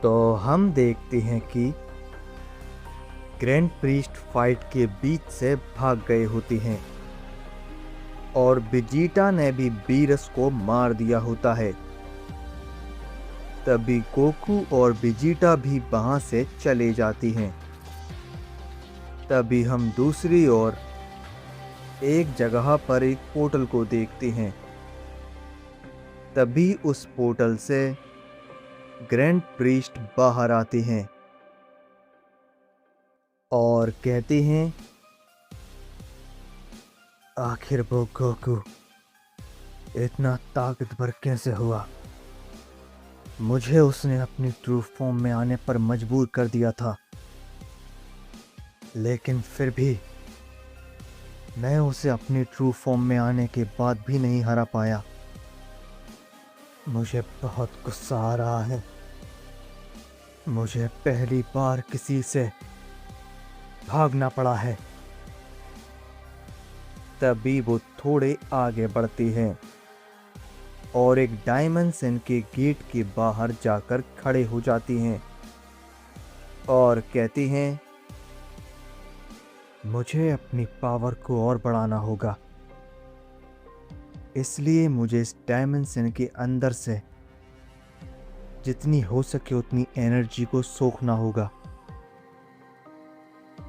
तो हम देखते हैं कि ग्रैंड प्रीस्ट फाइट के बीच से भाग गए होते हैं और वेजिटा ने भी बीरस को मार दिया होता है। तभी गोकू और वेजिटा भी वहां से चले जाती हैं। तभी हम दूसरी ओर एक जगह पर एक पोर्टल को देखते हैं। तभी उस पोर्टल से ग्रैंड प्रीस्ट बाहर आते हैं और कहते हैं, आखिर वो गोकू इतना ताकतवर कैसे हुआ? मुझे उसने अपनी ट्रू फॉर्म में आने पर मजबूर कर दिया था, लेकिन फिर भी मैं उसे अपनी ट्रू फॉर्म में आने के बाद भी नहीं हरा पाया। मुझे बहुत गुस्सा आ रहा है। मुझे पहली बार किसी से भागना पड़ा है। तभी वो थोड़े आगे बढ़ते हैं और एक डायमेंशन के गेट के बाहर जाकर खड़े हो जाती हैं और कहती हैं, मुझे अपनी पावर को और बढ़ाना होगा, इसलिए मुझे इस डायमेंशन के अंदर से जितनी हो सके उतनी एनर्जी को सोखना होगा।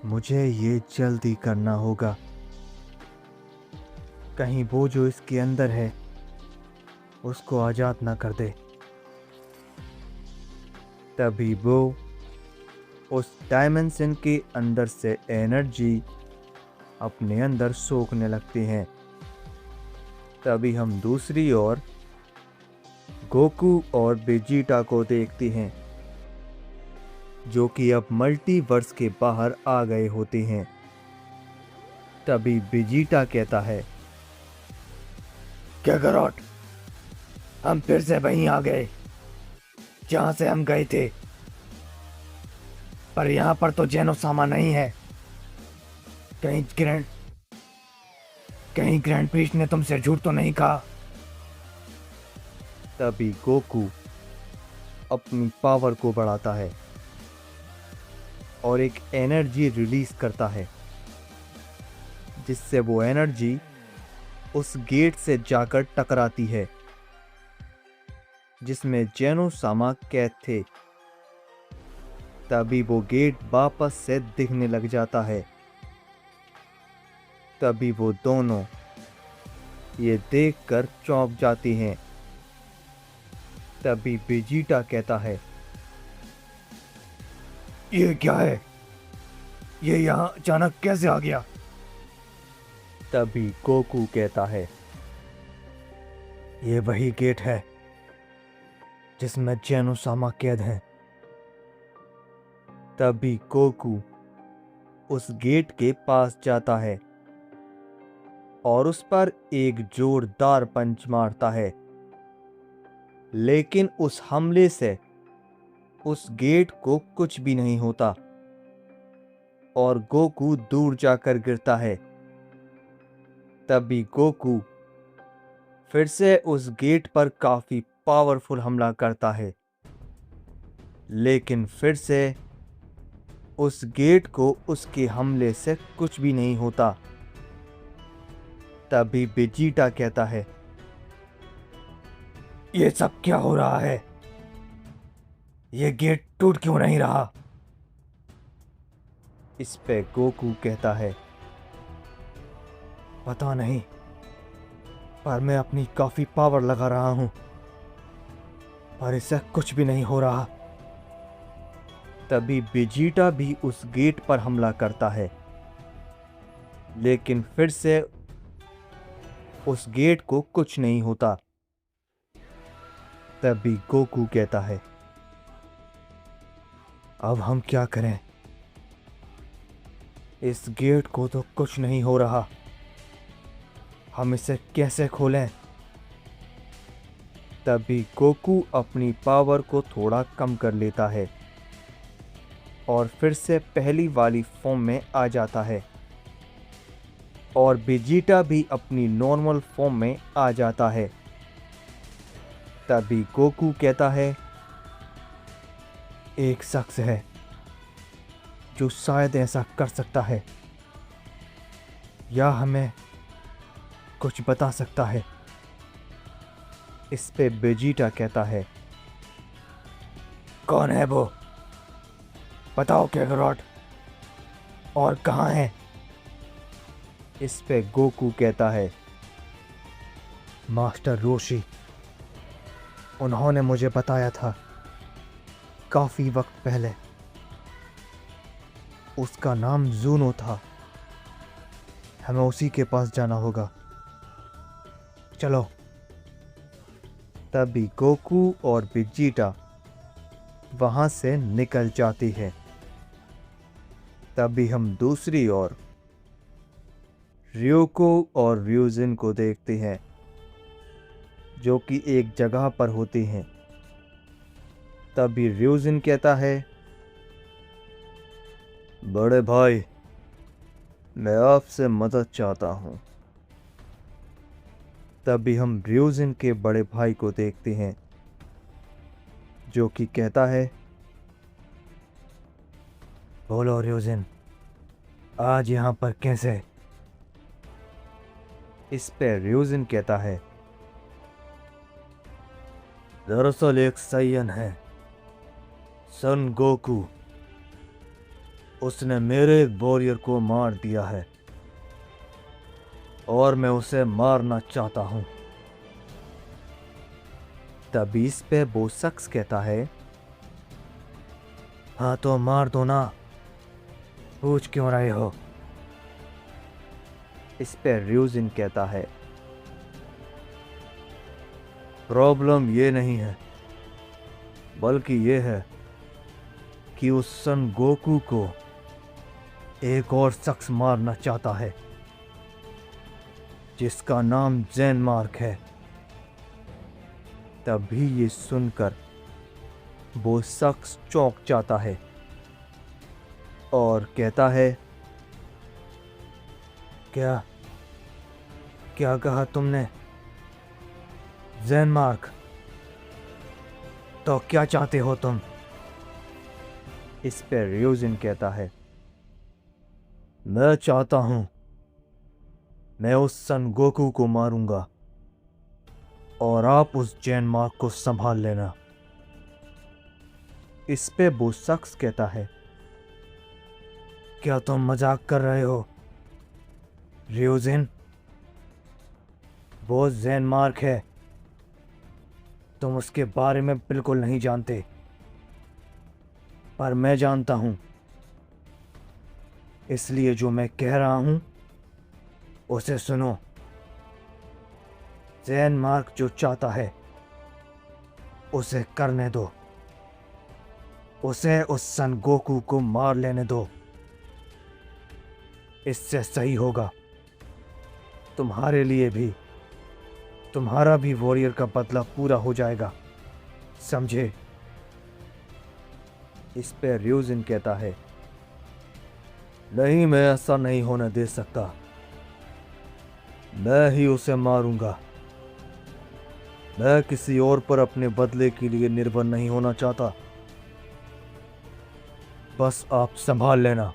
मुझे ये जल्दी करना होगा, कहीं वो जो इसके अंदर है उसको आजाद ना कर दे। तभी वो उस डायमेंशन के अंदर से एनर्जी अपने अंदर सोखने लगते हैं। तभी हम दूसरी ओर गोकू और वेजिटा को देखते हैं, जो कि अब मल्टीवर्स के बाहर आ गए होते हैं। तभी वेजिटा कहता है, कैकारोट, हम फिर से वहीं आ गए जहां से हम गए थे, पर यहाँ पर तो जेनोसामा नहीं है। कहीं ग्रैंड प्रीस्ट ने तुमसे झूठ तो नहीं कहा? तभी गोकू अपनी पावर को बढ़ाता है और एक एनर्जी रिलीज करता है, जिससे वो एनर्जी उस गेट से जाकर टकराती है जिसमें जेनोसामा कैद थे। तभी वो गेट वापस से दिखने लग जाता है। तभी वो दोनों ये देखकर चौंक जाती हैं। तभी वेजिटा कहता है, ये क्या है? ये यहाँ अचानक कैसे आ गया? तभी गोकू कहता है, ये वही गेट है जिसमें जेनोसामा कैद है। तभी गोकू उस गेट के पास जाता है और उस पर एक जोरदार पंच मारता है, लेकिन उस हमले से उस गेट को कुछ भी नहीं होता और गोकू दूर जाकर गिरता है। तभी गोकू फिर से उस गेट पर काफी पावरफुल हमला करता है, लेकिन फिर से उस गेट को उसके हमले से कुछ भी नहीं होता। तभी वेजिटा कहता है, ये सब क्या हो रहा है? ये गेट टूट क्यों नहीं रहा? इस पे गोकू कहता है, पता नहीं, पर मैं अपनी काफी पावर लगा रहा हूं, पर इससे कुछ भी नहीं हो रहा। तभी वेजिटा भी उस गेट पर हमला करता है, लेकिन फिर से उस गेट को कुछ नहीं होता। तभी गोकू कहता है, अब हम क्या करें? इस गेट को तो कुछ नहीं हो रहा, हम इसे कैसे खोलें? तभी गोकू अपनी पावर को थोड़ा कम कर लेता है और फिर से पहली वाली फॉर्म में आ जाता है और वेजिटा भी अपनी नॉर्मल फॉर्म में आ जाता है। तभी गोकू कहता है, एक शख्स है जो शायद ऐसा कर सकता है या हमें कुछ बता सकता है। इस पे वेजिटा कहता है, कौन है वो? बताओ कैकरॉट, और कहाँ है? इस पे गोकू कहता है, मास्टर रोशी, उन्होंने मुझे बताया था काफी वक्त पहले। उसका नाम जूनो था। हमें उसी के पास जाना होगा। चलो। तभी गोकू और वेजिटा वहां से निकल जाती है। तभी हम दूसरी ओर रियोको और रियोजिन को देखते हैं, जो कि एक जगह पर होती हैं। तभी रियोजिन कहता है, बड़े भाई, मैं आपसे मदद चाहता हूं। तभी हम रियोजिन के बड़े भाई को देखते हैं, जो कि कहता है, बोलो रियोजिन, आज यहाँ पर कैसे? इस पे रियोजिन कहता है, दरअसल एक साइयन है, सन गोकू। उसने मेरे एक वॉरियर को मार दिया है और मैं उसे मारना चाहता हूं। तभी इस पे वो शख्स कहता है, हाँ तो मार दो ना, पूछ क्यों रहे हो? इस पे रियोजिन कहता है, प्रॉब्लम ये नहीं है, बल्कि ये है कि उस सन गोकू को एक और शख्स मारना चाहता है, जिसका नाम जैन मार्क है। तभी ये सुनकर वो शख्स चौंक जाता है और कहता है, क्या क्या कहा तुमने? जैन मार्क? तो क्या चाहते हो तुम? इस पे रियोजिन कहता है, मैं चाहता हूं, मैं उस सन गोकू को मारूंगा और आप उस जैन मार्क को संभाल लेना। इस पे वो शख्स कहता है, क्या तुम मजाक कर रहे हो रियोजिन? वो जैन मार्क है, तुम उसके बारे में बिल्कुल नहीं जानते, पर मैं जानता हूं। इसलिए जो मैं कह रहा हूं उसे सुनो। जैन मार्क जो चाहता है उसे करने दो। उसे उस सन गोकू को मार लेने दो। इससे सही होगा, तुम्हारे लिए भी। तुम्हारा भी वॉरियर का बदला पूरा हो जाएगा, समझे? इस पे रियोजिन कहता है, नहीं, मैं ऐसा नहीं होने दे सकता। मैं ही उसे मारूंगा। मैं किसी और पर अपने बदले के लिए निर्भर नहीं होना चाहता। बस आप संभाल लेना।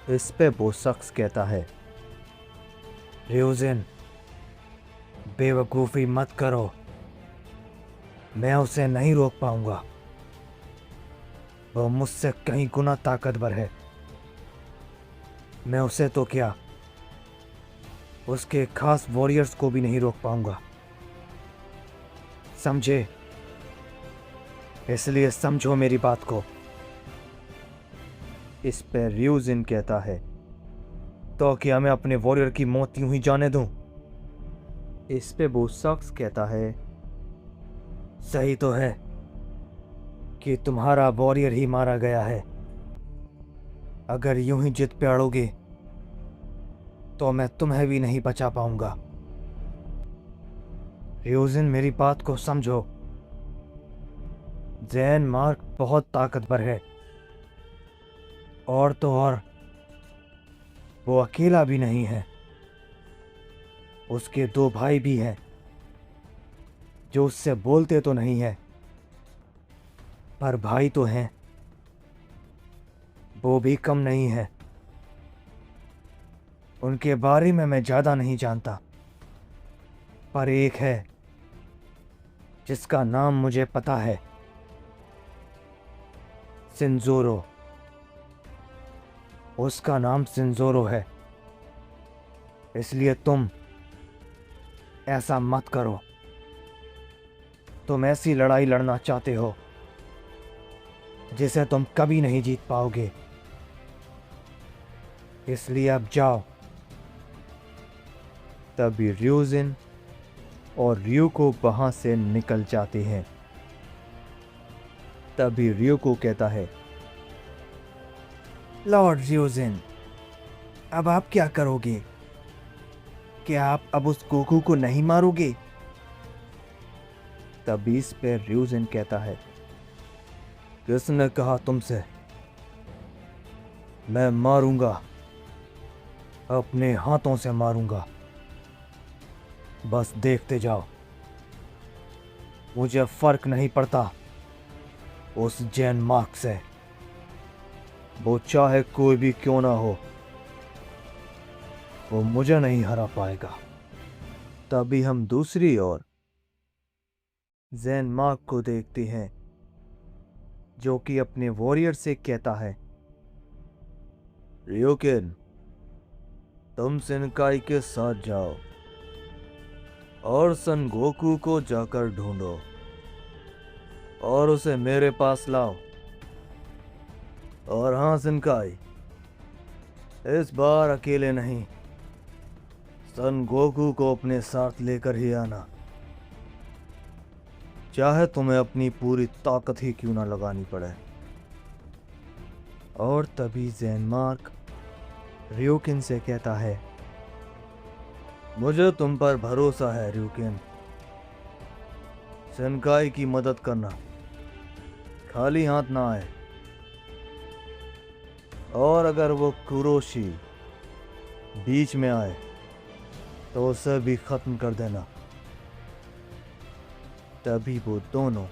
इस पे वो शख्स कहता है, रियोजिन, बेवकूफ़ी मत करो। मैं उसे नहीं रोक पाऊंगा। वह मुझसे कहीं गुना ताकतवर है। मैं उसे तो क्या, उसके खास वॉरियर्स को भी नहीं रोक पाऊंगा, समझे? इसलिए समझो मेरी बात को। इस पे रियोजिन कहता है, तो क्या मैं अपने वॉरियर की मौत यूं ही जाने दूं? इस पे वो शख्स कहता है, सही तो है कि तुम्हारा वॉरियर ही मारा गया है। अगर यूं ही जिद पे अड़ोगे तो मैं तुम्हें भी नहीं बचा पाऊंगा। रियोजिन, मेरी बात को समझो। जैन मार्क बहुत ताकतवर है, और तो और वो अकेला भी नहीं है। उसके दो भाई भी हैं जो उससे बोलते तो नहीं है, पर भाई तो हैं, वो भी कम नहीं है। उनके बारे में मैं ज़्यादा नहीं जानता, पर एक है जिसका नाम मुझे पता है, सिंजोरो। उसका नाम सिंजोरो है। इसलिए तुम ऐसा मत करो। तुम ऐसी लड़ाई लड़ना चाहते हो जिसे तुम कभी नहीं जीत पाओगे। इसलिए अब जाओ। तभी र्यूजिन और ryuko वहां से निकल जाते हैं। तभी ryuko कहता है, लॉर्ड र्यूजिन, अब आप क्या करोगे? क्या आप अब उस गोकू को नहीं मारोगे? तभी इस पे र्यूजिन कहता है, किसने कहा तुमसे? मैं मारूंगा, अपने हाथों से मारूंगा। बस देखते जाओ। मुझे फर्क नहीं पड़ता उस जैन मार्क से, वो चाहे कोई भी क्यों ना हो, वो मुझे नहीं हरा पाएगा। तभी हम दूसरी ओर जैन मार्क को देखते हैं, जो कि अपने वॉरियर से कहता है, ryukin, तुम शिनकाई के साथ जाओ और सन गोकू को जाकर ढूंढो और उसे मेरे पास लाओ। और हाँ शिनकाई, इस बार अकेले नहीं, सन गोकू को अपने साथ लेकर ही आना, चाहे तुम्हें अपनी पूरी ताकत ही क्यों ना लगानी पड़े। और तभी जैन मार्क ryukin से कहता है, मुझे तुम पर भरोसा है ryukin, शिनकाई की मदद करना, खाली हाथ ना आए। और अगर वो कुरोशी बीच में आए तो उसे भी खत्म कर देना। तभी वो दोनों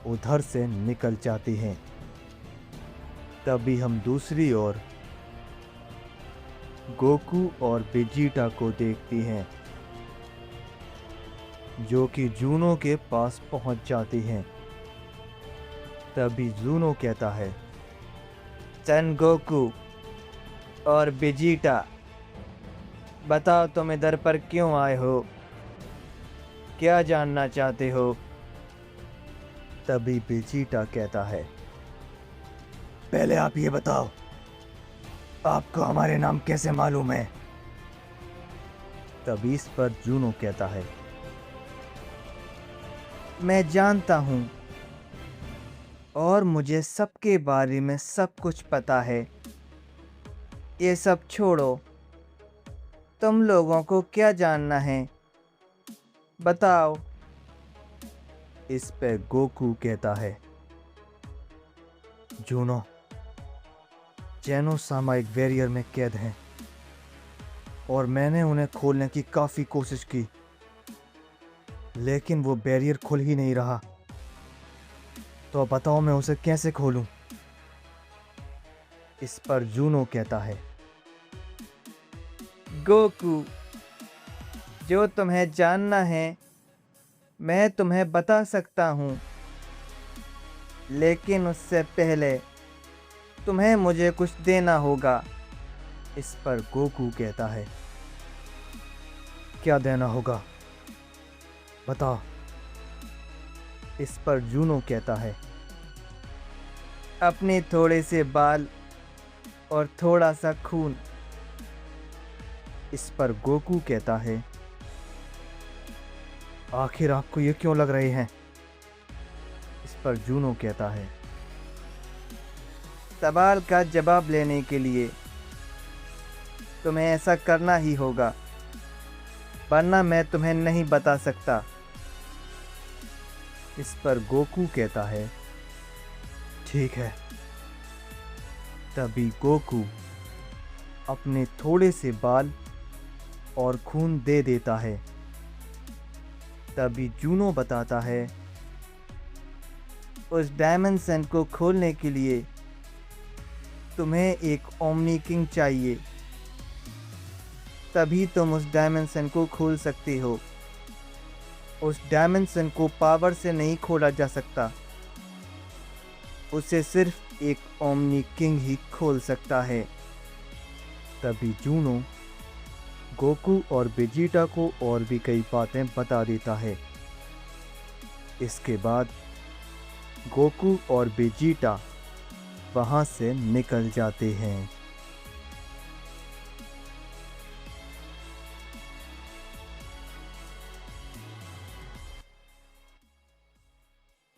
उधर से निकल जाते हैं। तभी हम दूसरी ओर गोकू और वेजिटा को देखते हैं, जो कि जूनो के पास पहुंच जाती हैं। तभी जूनो कहता है, सन गोकू और वेजिटा, बताओ तुम इधर पर क्यों आए हो? क्या जानना चाहते हो? तभी वेजिटा कहता है, पहले आप ये बताओ, आपको हमारे नाम कैसे मालूम है? तभी इस पर जूनो कहता है, मैं जानता हूं और मुझे सबके बारे में सब कुछ पता है। ये सब छोड़ो, तुम लोगों को क्या जानना है, बताओ। इस पे गोकू कहता है, जूनो, जैनो सामायिक बैरियर में कैद हैं और मैंने उन्हें खोलने की काफ़ी कोशिश की, लेकिन वो बैरियर खुल ही नहीं रहा। तो बताओ मैं उसे कैसे खोलूं? इस पर जूनो कहता है, गोकू, जो तुम्हें जानना है मैं तुम्हें बता सकता हूं, लेकिन उससे पहले तुम्हें मुझे कुछ देना होगा। इस पर गोकू कहता है, क्या देना होगा, बताओ। इस पर जूनो कहता है, अपने थोड़े से बाल और थोड़ा सा खून। इस पर गोकू कहता है, आखिर आपको ये क्यों लग रहे हैं? इस पर जूनो कहता है, सवाल का जवाब लेने के लिए तुम्हें ऐसा करना ही होगा, वरना मैं तुम्हें नहीं बता सकता। इस पर गोकू कहता है, ठीक है। तभी गोकू अपने थोड़े से बाल और खून दे देता है। तभी जूनो बताता है, उस डायमेंशन को खोलने के लिए तुम्हें एक ओमनी किंग चाहिए, तभी तुम उस डायमेंशन को खोल सकते हो। उस डायमेंशन को पावर से नहीं खोला जा सकता, उसे सिर्फ एक ओमनी किंग ही खोल सकता है। तभी जूनो गोकू और वेजिटा को और भी कई बातें बता देता है। इसके बाद गोकू और वेजिटा वहां से निकल जाते हैं।